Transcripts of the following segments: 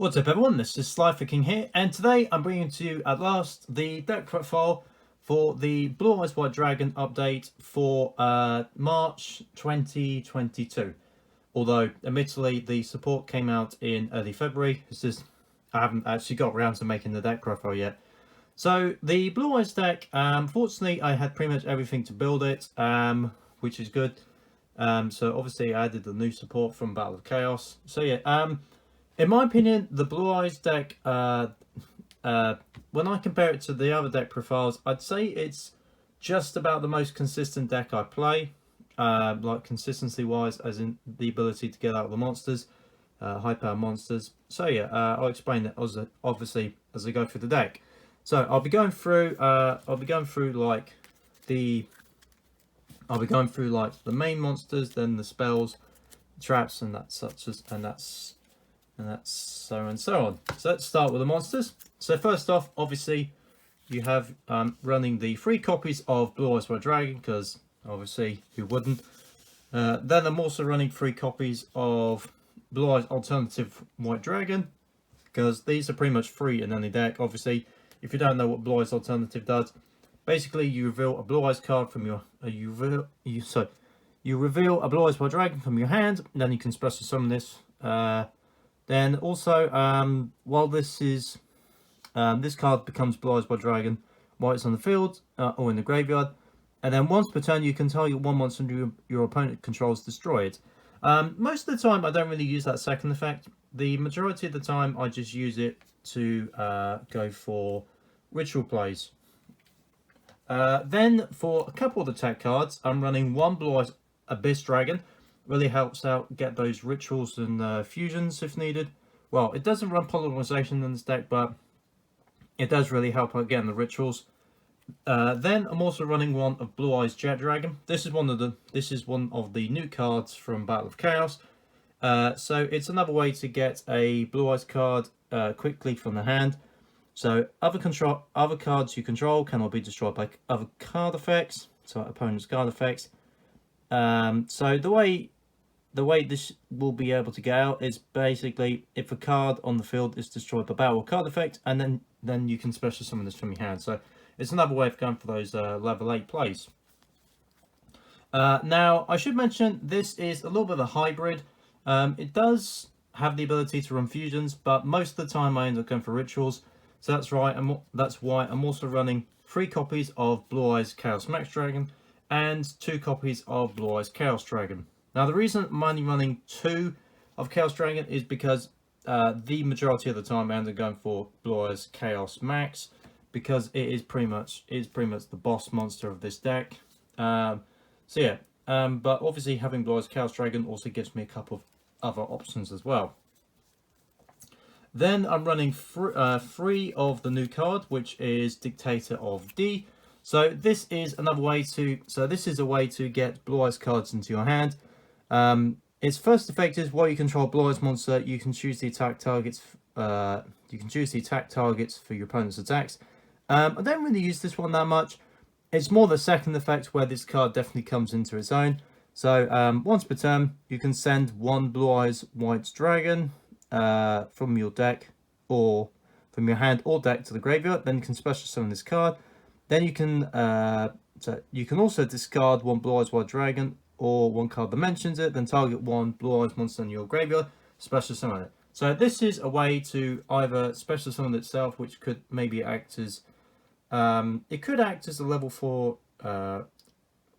What's up everyone, this is SliferKing here, and today I'm bringing to you at last the deck profile for the Blue Eyes White Dragon update for March 2022. Although, admittedly, the support came out in early February. It's just, I haven't actually got around to making the deck profile yet. So, the Blue Eyes deck, fortunately I had pretty much everything to build it, which is good. So obviously I added the new support from Battle of Chaos. So yeah, in my opinion, the Blue Eyes deck, when I compare it to the other deck profiles, I'd say it's just about the most consistent deck I play. Like consistency-wise, as in the ability to get out of the monsters, high-power monsters. So yeah, I'll explain it obviously as I go through the deck. So I'll be going through like the main monsters, then the spells, traps, and that's so on. So let's start with the monsters. So first off, obviously, you have running the 3 copies of Blue Eyes White Dragon, because obviously who wouldn't. Then I'm also running 3 copies of Blue Eyes Alternative White Dragon, because these are pretty much free in any deck. Obviously, if you don't know what Blue Eyes Alternative does, basically you reveal a Blue Eyes card from your you reveal a Blue Eyes White Dragon from your hand, and then you can special summon this. Then also, while this card becomes Blue Eyes White Dragon while it's on the field or in the graveyard, and then once per turn you can target one monster your opponent controls, destroy it. Most of the time I don't really use that second effect. The majority of the time I just use it to go for ritual plays. Then for a couple of the tech cards, I'm running 1 Blue Eyes Abyss Dragon. Really helps out get those rituals and fusions if needed. Well, it doesn't run polarization in this deck, but it does really help out getting the rituals. Then I'm also running 1 of Blue Eyes Jet Dragon. This is one of the new cards from Battle of Chaos. So it's another way to get a Blue Eyes card quickly from the hand. So other cards you control cannot be destroyed by other card effects, so opponent's card effects. So the way this will be able to get out is basically if a card on the field is destroyed by battle or card effect, and then you can special summon this from your hand. So it's another way of going for those level 8 plays. Now I should mention this is a little bit of a hybrid. It does have the ability to run fusions, but most of the time I end up going for rituals. So that's right. That's why I'm also running 3 copies of Blue Eyes Chaos Max Dragon and 2 copies of Blue Eyes Chaos Dragon. Now the reason I'm only running 2 of Chaos Dragon is because the majority of the time I end up going for Blue Eyes Chaos Max, because it is pretty much the boss monster of this deck. So yeah, but obviously having Blue Eyes Chaos Dragon also gives me a couple of other options as well. Then I'm running 3 of the new card, which is Dictator of D. So this is another way to. So this is a way to get Blue Eyes cards into your hand. Its first effect is while you control Blue Eyes monster, you can choose the attack targets. For your opponent's attacks. I don't really use this one that much. It's more the second effect where this card definitely comes into its own. So once per turn, you can send 1 Blue Eyes White Dragon from your deck or from your hand or deck to the graveyard. Then you can special summon this card. Then you can also discard 1 Blue Eyes White Dragon or 1 card that mentions it. Then target 1 Blue Eyes monster in your graveyard, special summon it. So this is a way to either special summon itself, which could maybe act as it could act as a level 4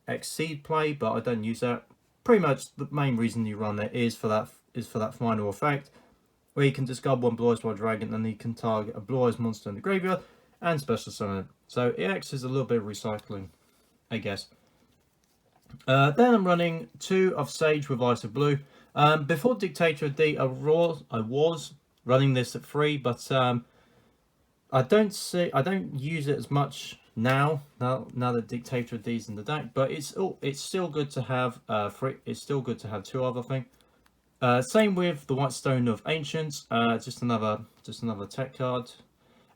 Exceed play, but I don't use that. Pretty much the main reason you run it is for that final effect, where you can discard 1 Blue Eyes White Dragon and you can target a Blue Eyes monster in the graveyard and special summon it. So it acts as a little bit of recycling, I guess. Then I'm running 2 of Sage with Ice of Blue. Before Dictator of D, I was running this at 3, but I don't use it as much now that Dictator of D is in the deck. But it's still good to have 3. It's still good to have 2 other things. Same with the White Stone of Ancients, just another tech card.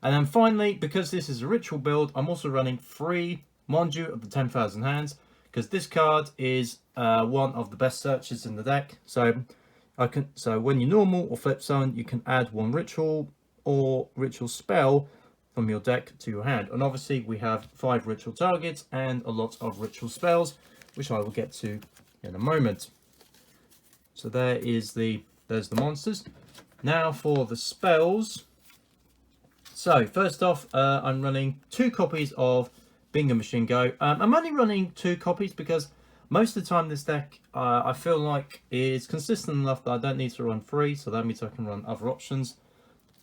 And then finally, because this is a ritual build, I'm also running 3 Monju of the 10,000 Hands, because this card is one of the best searches in the deck. So So when you normal or flip summon, you can add one ritual or ritual spell from your deck to your hand. And obviously we have 5 ritual targets and a lot of ritual spells, which I will get to in a moment. So there's the monsters. Now for the spells. So first off, I'm running 2 copies of Bingo Machine Go. I'm only running 2 copies because most of the time this deck I feel like is consistent enough that I don't need to run 3, so that means I can run other options.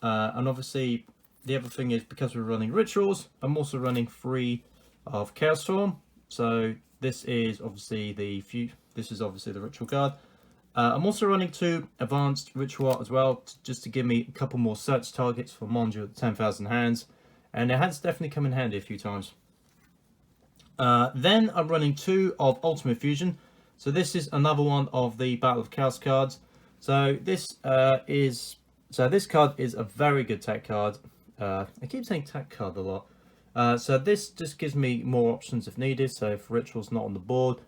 And obviously the other thing is, because we're running rituals, I'm also running 3 of Chaos Storm. So this is obviously the ritual card. I'm also running 2 advanced ritual art as well, just to give me a couple more search targets for Monju at 10,000 hands, and it has definitely come in handy a few times. Then I'm running 2 of Ultimate Fusion. So this is another one of the Battle of Chaos cards. So this card is a very good tech card. I keep saying tech card a lot. So this just gives me more options if needed. So if ritual's not on the board.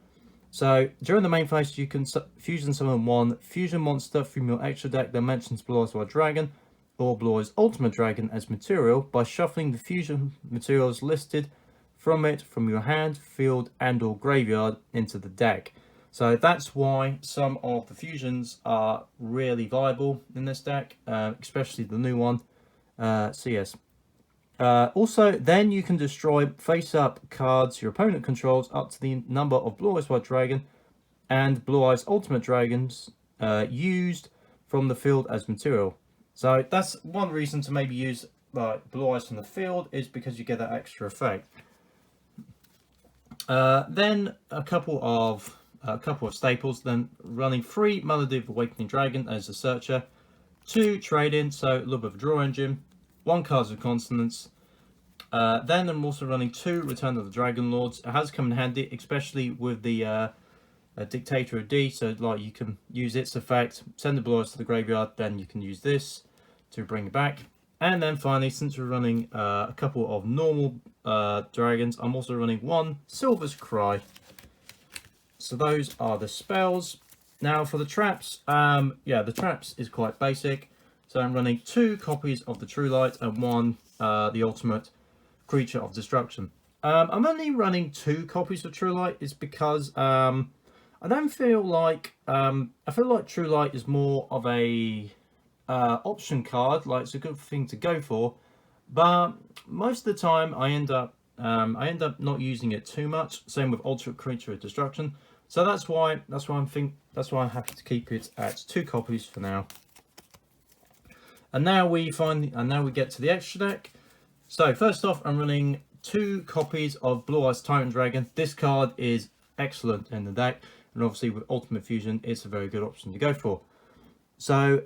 So during the main phase, you can fusion summon 1 fusion monster from your extra deck that mentions Blue Eyes White Dragon or Blue Eyes Ultimate Dragon as material by shuffling the fusion materials listed from your hand, field and or graveyard into the deck. So that's why some of the fusions are really viable in this deck, especially the new one. CS. Also, then you can destroy face-up cards your opponent controls up to the number of Blue Eyes White Dragon and Blue Eyes Ultimate Dragons used from the field as material. So that's one reason to maybe use like Blue Eyes from the field, is because you get that extra effect. Then a couple of staples. Then running 3 Melody of Awakening Dragon as a searcher, 2 trade-in, so a little bit of a draw engine, 1 Cards of Consonance. Then I'm also running 2 Return of the Dragon Lords. It has come in handy, especially with the Dictator of D. So like you can use its effect, send the Blue Eyes to the graveyard, then you can use this to bring it back. And then finally, since we're running a couple of normal dragons, I'm also running 1 Silver's Cry. So those are the spells. Now for the traps, yeah, the traps is quite basic. So I'm running 2 copies of the True Light and 1 the Ultimate Creature of Destruction. I'm only running 2 copies of True Light is because I don't feel like I feel like True Light is more of a option card. Like, it's a good thing to go for, but most of the time I end up not using it too much. Same with Ultimate Creature of Destruction. So that's why I'm happy to keep it at 2 copies for now. And now we get to the extra deck. So first off, I'm running 2 copies of Blue Eyes Tyrant Dragon. This card is excellent in the deck, and obviously with Ultimate Fusion, it's a very good option to go for. So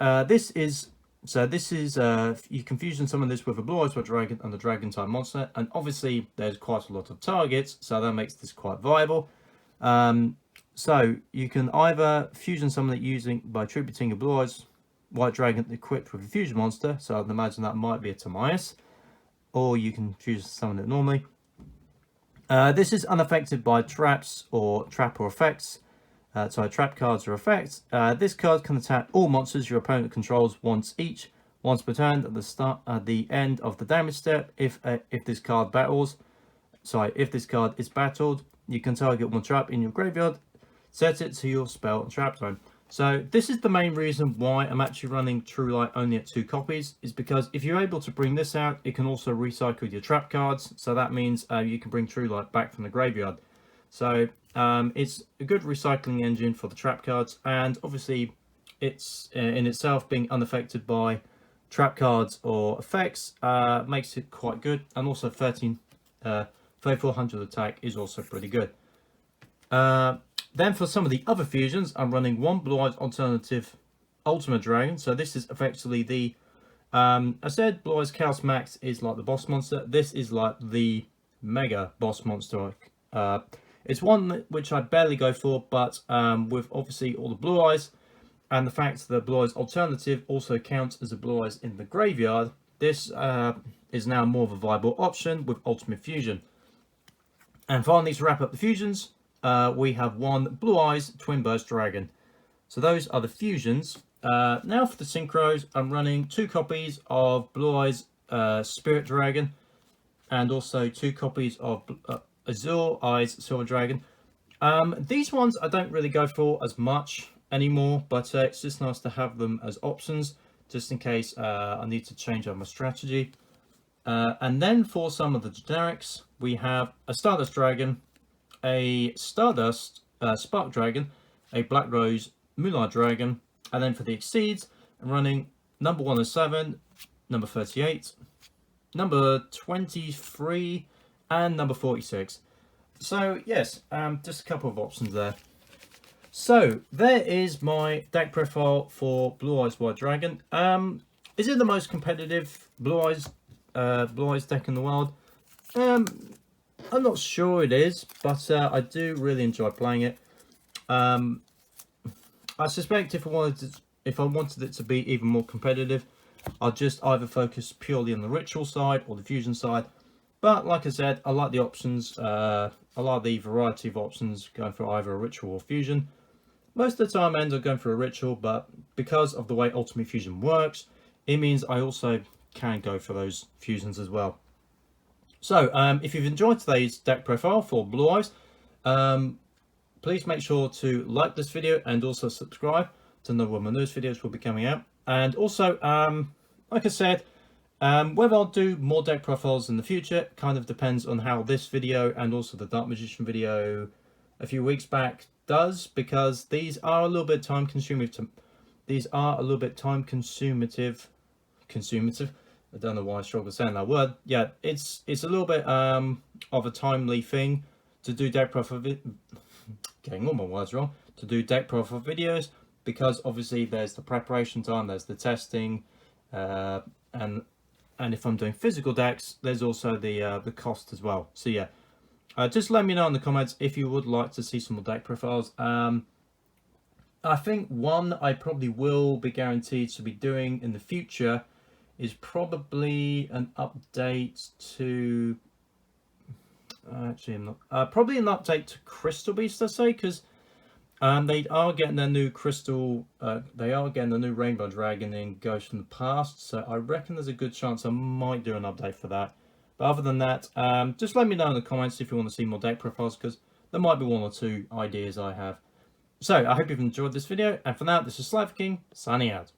you can fusion summon this with a Blue Eyes White Dragon and the Dragon type monster, and obviously there's quite a lot of targets, so that makes this quite viable. So you can either fusion summon it by attributing a Blue Eyes White Dragon equipped with a fusion monster, so I'd imagine that might be a Timaeus, or you can fusion summon it normally. This is unaffected by traps or effects. Trap cards or effects. This card can attack all monsters your opponent controls once per turn at the end of the damage step. If this card is battled, you can target 1 trap in your graveyard, set it to your spell and trap zone. So this is the main reason why I'm actually running True Light only at 2 copies, is because if you're able to bring this out, it can also recycle your trap cards. So that means you can bring True Light back from the graveyard. So it's a good recycling engine for the trap cards, and obviously it's in itself being unaffected by trap cards or effects makes it quite good. And also 3400 attack is also pretty good. Then for some of the other fusions, I'm running 1 Blue Eyes Alternative Ultimate Dragon. So this is effectively the I said Blue Eyes Chaos Max is like the boss monster. This is like the mega boss monster. It's one which I barely go for, but with obviously all the Blue Eyes and the fact that Blue Eyes Alternative also counts as a Blue Eyes in the graveyard, this is now more of a viable option with Ultimate Fusion. And finally, to wrap up the fusions, we have 1 Blue Eyes Twin Burst Dragon. So those are the fusions. now for the synchros, I'm running 2 copies of Blue Eyes Spirit Dragon, and also 2 copies of Azure Eyes Silver Dragon. These ones I don't really go for as much anymore, but it's just nice to have them as options, just in case I need to change up my strategy. And then for some of the generics, we have a Stardust Dragon, a Stardust Spark Dragon, a Black Rose Moonlight Dragon, and then for the Exceeds, I'm running number 107, number 38, number 23, and number 46. So yes, just a couple of options there. So there is my deck profile for Blue Eyes White Dragon. Is it the most competitive Blue Eyes deck in the world? I'm not sure it is, but I do really enjoy playing it. I suspect if I wanted it to be even more competitive, I'll just either focus purely on the ritual side or the fusion side. But like I said, I like the options. I like the variety of options going for either a ritual or fusion. Most of the time I end up going for a ritual, but because of the way Ultimate Fusion works, it means I also can go for those fusions as well. So if you've enjoyed today's deck profile for Blue Eyes, please make sure to like this video and also subscribe to know when my newest videos will be coming out. And also, like I said, whether I'll do more deck profiles in the future kind of depends on how this video and also the Dark Magician video a few weeks back does, because these are a little bit time consuming. Consumative. I don't know why I struggle saying that word. Yeah, it's a little bit of a timely thing to do deck profile. Getting all my words wrong. To do deck profile videos, because obviously there's the preparation time, there's the testing, and if I'm doing physical decks, there's also the cost as well. So yeah, just let me know in the comments if you would like to see some more deck profiles. I think one I probably will be guaranteed to be doing in the future is probably an update to actually I'm not probably an update to Crystal Beast, I say, because they are getting their new crystal, they are getting the new Rainbow Dragon in Ghost from the Past, so I reckon there's a good chance I might do an update for that. But other than that, just let me know in the comments if you want to see more deck profiles, because there might be 1 or 2 ideas I have. So I hope you've enjoyed this video, and for now, this is SliferKing signing out.